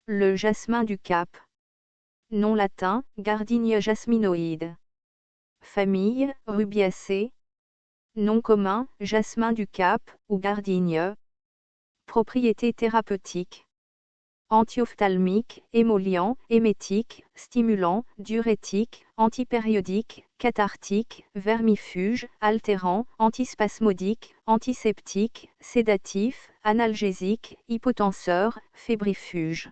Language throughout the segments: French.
Le jasmin du Cap. Nom latin, Gardenia jasminoide. Famille, Rubiacées. Nom commun, jasmin du Cap, ou gardenia. Propriétés thérapeutiques. Antiophtalmique, émollient, émétique, stimulant, diurétique, antipériodique, cathartique, vermifuge, altérant, antispasmodique, antiseptique, sédatif, analgésique, hypotenseur, fébrifuge.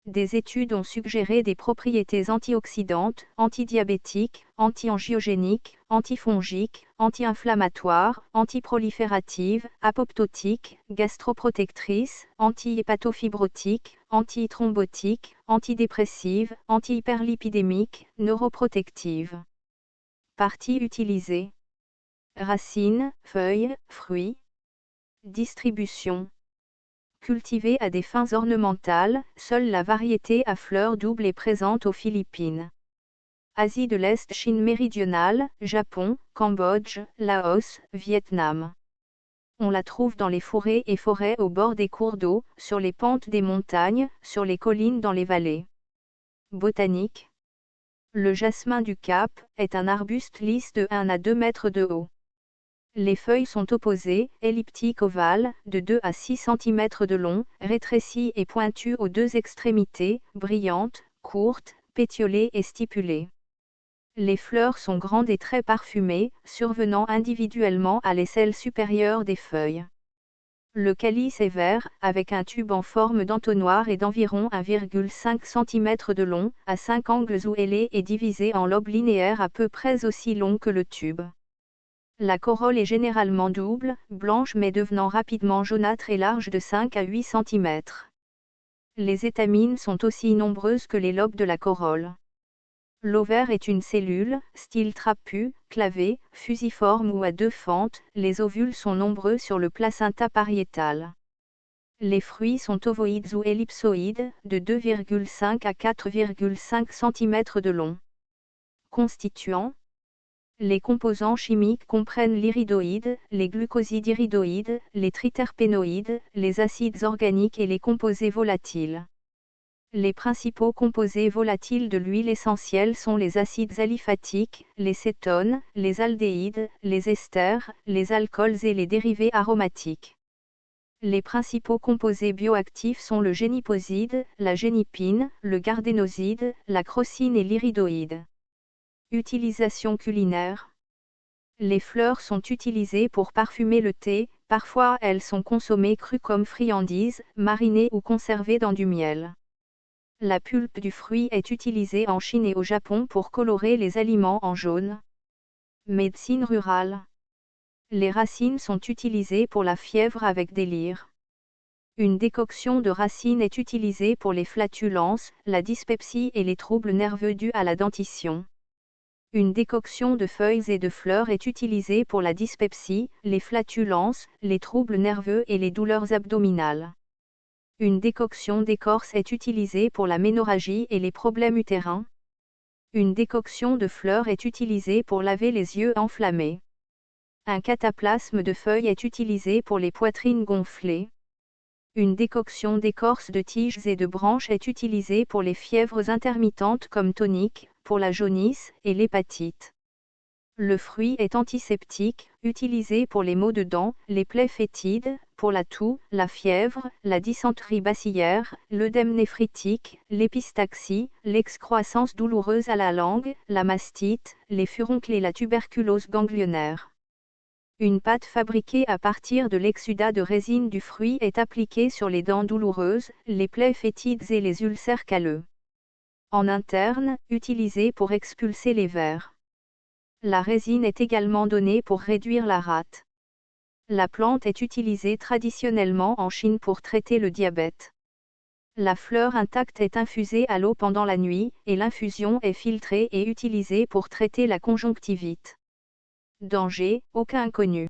Des études ont suggéré des propriétés antioxydantes, antidiabétiques, anti-angiogéniques, antifongiques, anti-inflammatoires, antiprolifératives, apoptotiques, gastroprotectrices, anti-hépatofibrotiques, anti-thrombotiques, antidépressives, anti-hyperlipidémiques, neuroprotectives. Parties utilisées. Racines, feuilles, fruits. Distribution. Cultivée à des fins ornementales, seule la variété à fleurs doubles est présente aux Philippines. Asie de l'Est, Chine méridionale, Japon, Cambodge, Laos, Vietnam. On la trouve dans les fourrés et forêts au bord des cours d'eau, sur les pentes des montagnes, sur les collines dans les vallées. Botanique. Le jasmin du Cap est un arbuste lisse de 1 à 2 mètres de haut. Les feuilles sont opposées, elliptiques ovales, de 2 à 6 cm de long, rétrécies et pointues aux deux extrémités, brillantes, courtes, pétiolées et stipulées. Les fleurs sont grandes et très parfumées, survenant individuellement à l'aisselle supérieure des feuilles. Le calice est vert, avec un tube en forme d'entonnoir et d'environ 1,5 cm de long, à 5 angles où ailé et divisé en lobes linéaires à peu près aussi longs que le tube. La corolle est généralement double, blanche mais devenant rapidement jaunâtre et large de 5 à 8 cm. Les étamines sont aussi nombreuses que les lobes de la corolle. L'ovaire est une cellule, style trapu, clavé, fusiforme ou à 2 fentes, les ovules sont nombreux sur le placenta pariétal. Les fruits sont ovoïdes ou ellipsoïdes, de 2,5 à 4,5 cm de long. Constituants. Les composants chimiques comprennent l'iridoïde, les glucosides iridoïdes, les triterpénoïdes, les acides organiques et les composés volatiles. Les principaux composés volatiles de l'huile essentielle sont les acides aliphatiques, les cétones, les aldéhydes, les esters, les alcools et les dérivés aromatiques. Les principaux composés bioactifs sont le géniposide, la génipine, le gardénoside, la crocine et l'iridoïde. Utilisation culinaire. Les fleurs sont utilisées pour parfumer le thé, parfois elles sont consommées crues comme friandises, marinées ou conservées dans du miel. La pulpe du fruit est utilisée en Chine et au Japon pour colorer les aliments en jaune. Médecine rurale. Les racines sont utilisées pour la fièvre avec délire. Une décoction de racines est utilisée pour les flatulences, la dyspepsie et les troubles nerveux dus à la dentition. Une décoction de feuilles et de fleurs est utilisée pour la dyspepsie, les flatulences, les troubles nerveux et les douleurs abdominales. Une décoction d'écorce est utilisée pour la ménorrhagie et les problèmes utérins. Une décoction de fleurs est utilisée pour laver les yeux enflammés. Un cataplasme de feuilles est utilisé pour les poitrines gonflées. Une décoction d'écorce de tiges et de branches est utilisée pour les fièvres intermittentes comme tonique, pour la jaunisse et l'hépatite. Le fruit est antiseptique, utilisé pour les maux de dents, les plaies fétides, pour la toux, la fièvre, la dysenterie bacillaire, l'œdème néphritique, l'épistaxie, l'excroissance douloureuse à la langue, la mastite, les furoncles et la tuberculose ganglionnaire. Une pâte fabriquée à partir de l'exsudat de résine du fruit est appliquée sur les dents douloureuses, les plaies fétides et les ulcères calleux. En interne, utilisée pour expulser les vers. La résine est également donnée pour réduire la rate. La plante est utilisée traditionnellement en Chine pour traiter le diabète. La fleur intacte est infusée à l'eau pendant la nuit, et l'infusion est filtrée et utilisée pour traiter la conjonctivite. Danger, aucun connu.